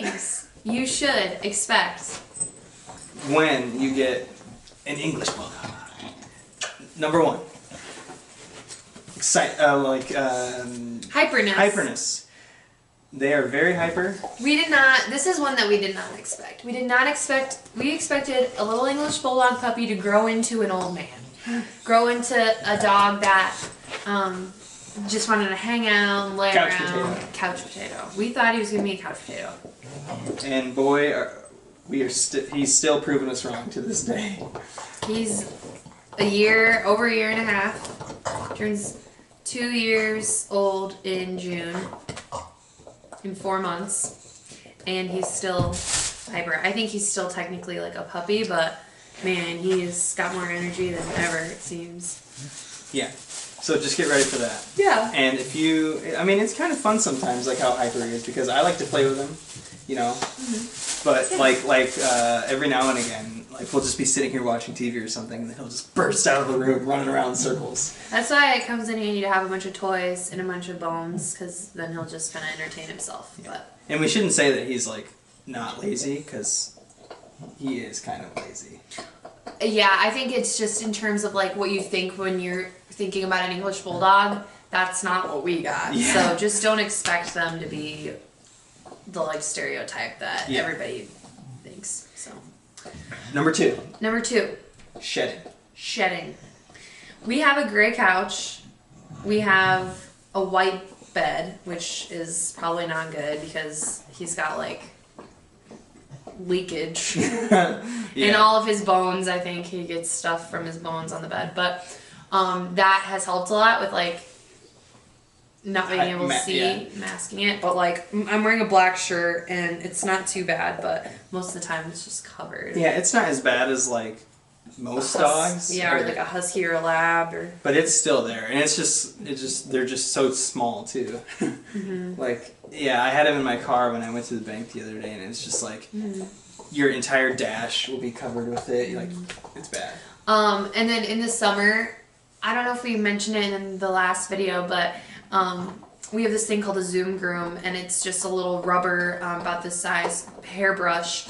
things you should expect when you get an English Bulldog. Number 1. hyperness. Hyperness. They are very hyper. This is one that we did not expect. We expected a little English Bulldog puppy to grow into an old man. Grow into a dog that just wanted to hang out and lay around. Couch potato. We thought he was going to be a couch potato. And boy, he's still proving us wrong to this day. He's over a year and a half. Turns 2 years old in June. In 4 months. And he's still hyper. I think he's still technically like a puppy, but man, he's got more energy than ever, it seems. Yeah. So just get ready for that. Yeah. And it's kind of fun sometimes, like how hyper he is, because I like to play with him, you know. Mm-hmm. But yeah. Every now and again, like we'll just be sitting here watching TV or something, and then he'll just burst out of the room, running around in circles. That's why it comes in handy to have a bunch of toys and a bunch of bones, because then he'll just kind of entertain himself. Yeah. But and we shouldn't say that he's like not lazy, because he is kind of lazy. Yeah, I think it's just in terms of like what you think when you're thinking about an English Bulldog. That's not what we got. Yeah. So just don't expect them to be the like stereotype that everybody thinks. So. Number 2. Shedding. We have a gray couch. We have a white bed, which is probably not good because he's got like leakage in all of his bones. I think he gets stuff from his bones on the bed, but that has helped a lot with like not being able to see, masking it. But like I'm wearing a black shirt and it's not too bad, but most of the time it's just covered. Yeah, it's not as bad as like most dogs. Yeah, or like a husky or a lab, or. But it's still there, and they're just so small too. Mm-hmm. Like, yeah, I had him in my car when I went to the bank the other day, and it's just like your entire dash will be covered with it. Like, it's bad. And then in the summer, I don't know if we mentioned it in the last video, but we have this thing called a Zoom Groom, and it's just a little rubber about this size hairbrush.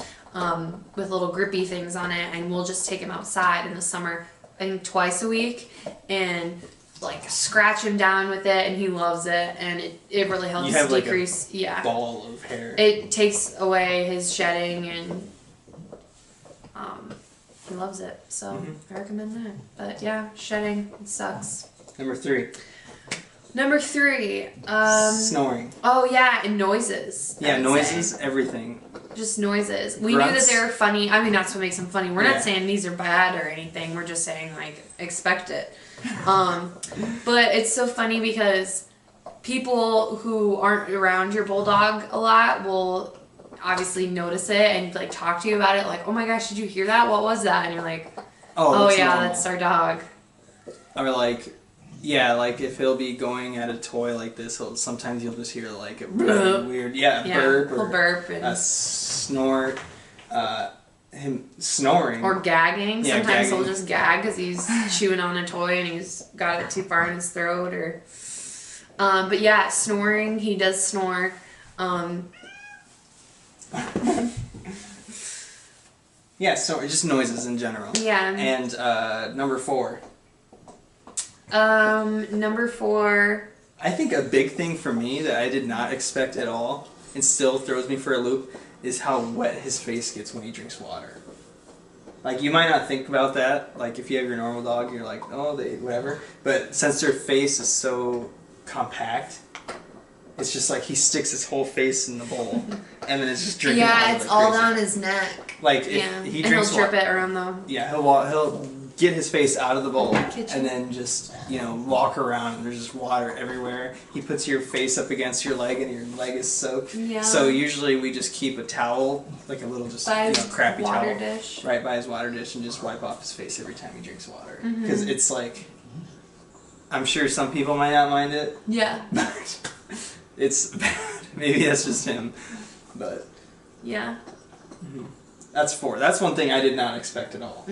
With little grippy things on it, and we'll just take him outside in the summer, I think twice a week, and like scratch him down with it, and he loves it, and it really helps decrease. Like a ball of hair. It takes away his shedding, and he loves it. So I recommend that. But yeah, shedding, it sucks. Number 3. Snoring. Oh yeah, and noises. Yeah, noises, everything. Just noises. We knew that they were funny. I mean, that's what makes them funny. We're not saying these are bad or anything. We're just saying, like, expect it. But it's so funny because people who aren't around your bulldog a lot will obviously notice it and, like, talk to you about it. Like, oh my gosh, did you hear that? What was that? And you're like, oh yeah, normal. That's our dog. Or, like... Yeah, like if he'll be going at a toy like this, sometimes you'll just hear like a really weird, burp or burp and a snort, him snoring or gagging. Yeah, sometimes gagging. he'll just gag because he's chewing on a toy and he's got it too far in his throat. Or, but yeah, snoring. He does snore. Yeah, so just noises in general. Yeah. And number 4. Number 4. I think a big thing for me that I did not expect at all, and still throws me for a loop, is how wet his face gets when he drinks water. Like, you might not think about that. Like, if you have your normal dog, you're like, oh, whatever. But since their face is so compact, it's just like he sticks his whole face in the bowl, and then it's just drinking water. Yeah, it's all down his neck. Like, if he drinks he'll drip it around the... Yeah, he'll get his face out of the bowl and then just, walk around and there's just water everywhere. He puts your face up against your leg and your leg is soaked. Yeah. So usually we just keep a towel, like a little crappy towel, dish. right by his water dish, and just wipe off his face every time he drinks water. Because it's like, I'm sure some people might not mind it. Yeah. But it's bad. Maybe that's just him. But. Yeah. That's 4. That's one thing I did not expect at all.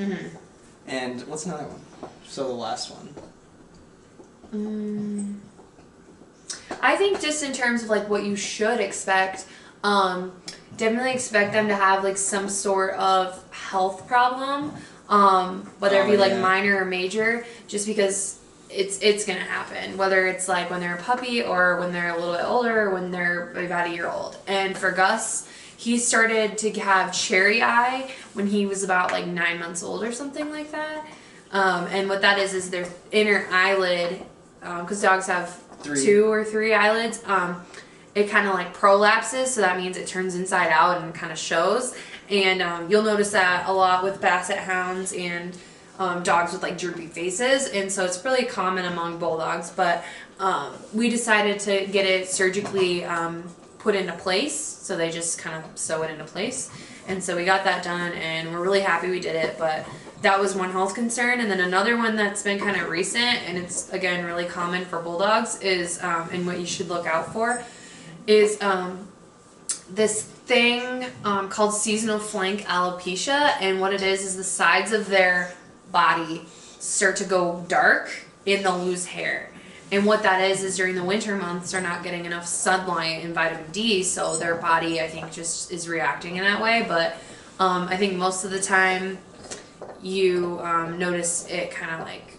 And what's another one? So the last one. I think just in terms of like what you should expect, Definitely expect them to have like some sort of health problem, whether it be like minor or major, just because it's gonna happen, whether it's like when they're a puppy or when they're a little bit older or when they're about a year old. And for Gus, he started to have cherry eye when he was about like 9 months old or something like that. And what that is their inner eyelid, because dogs have 2 or 3 eyelids. It kind of like prolapses, so that means it turns inside out and kind of shows. And you'll notice that a lot with basset hounds and dogs with like droopy faces, and so it's really common among bulldogs. But we decided to get it surgically put into place, so they just kind of sew it into place. And so we got that done, and we're really happy we did it. But that was one health concern. And then another one that's been kind of recent, and it's again really common for bulldogs, is and what you should look out for is this thing called seasonal flank alopecia. And what it is the sides of their body start to go dark and they'll lose hair. And what that is during the winter months they're not getting enough sunlight and vitamin D, so their body, I think, just is reacting in that way. But I think most of the time you notice it kind of like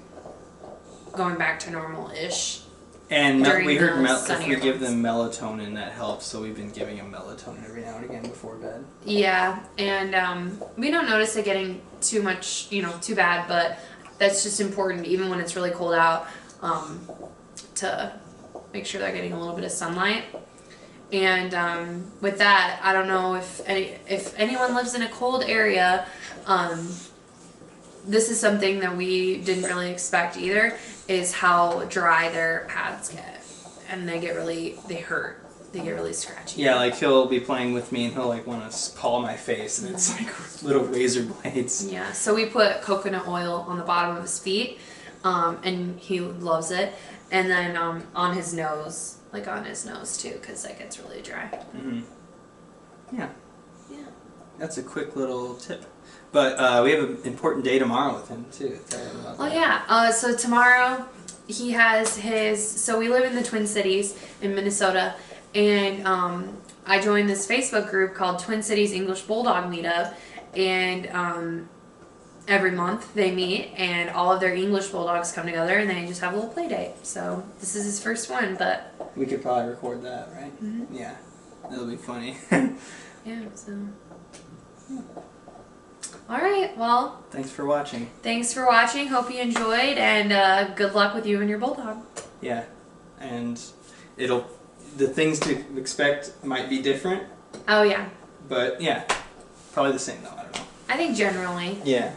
going back to normal-ish. And we heard if we give them melatonin, that helps, so we've been giving them melatonin every now and again before bed. Yeah, and we don't notice it getting too much, too bad, but that's just important, even when it's really cold out, to make sure they're getting a little bit of sunlight. And with that, I don't know if anyone lives in a cold area. This is something that we didn't really expect either, is how dry their pads get. And they hurt. They get really scratchy. Yeah, like he'll be playing with me and he'll like want to paw my face, and it's like little razor blades. Yeah, so we put coconut oil on the bottom of his feet, and he loves it. And then on his nose, too, because that gets really dry. Mm-hmm. Yeah. Yeah. That's a quick little tip. But we have an important day tomorrow with him, too. Tell him about that. Yeah. So tomorrow he has so we live in the Twin Cities in Minnesota, and I joined this Facebook group called Twin Cities English Bulldog Meetup, and every month they meet, and all of their English Bulldogs come together, and they just have a little play date. So this is his first one, but... We could probably record that, right? Mm-hmm. Yeah. That'll be funny. Yeah, so... Yeah. Alright, well... Thanks for watching. Hope you enjoyed, and good luck with you and your Bulldog. Yeah. And the things to expect might be different. Oh, yeah. But, yeah. Probably the same, though. I don't know. I think generally. Yeah.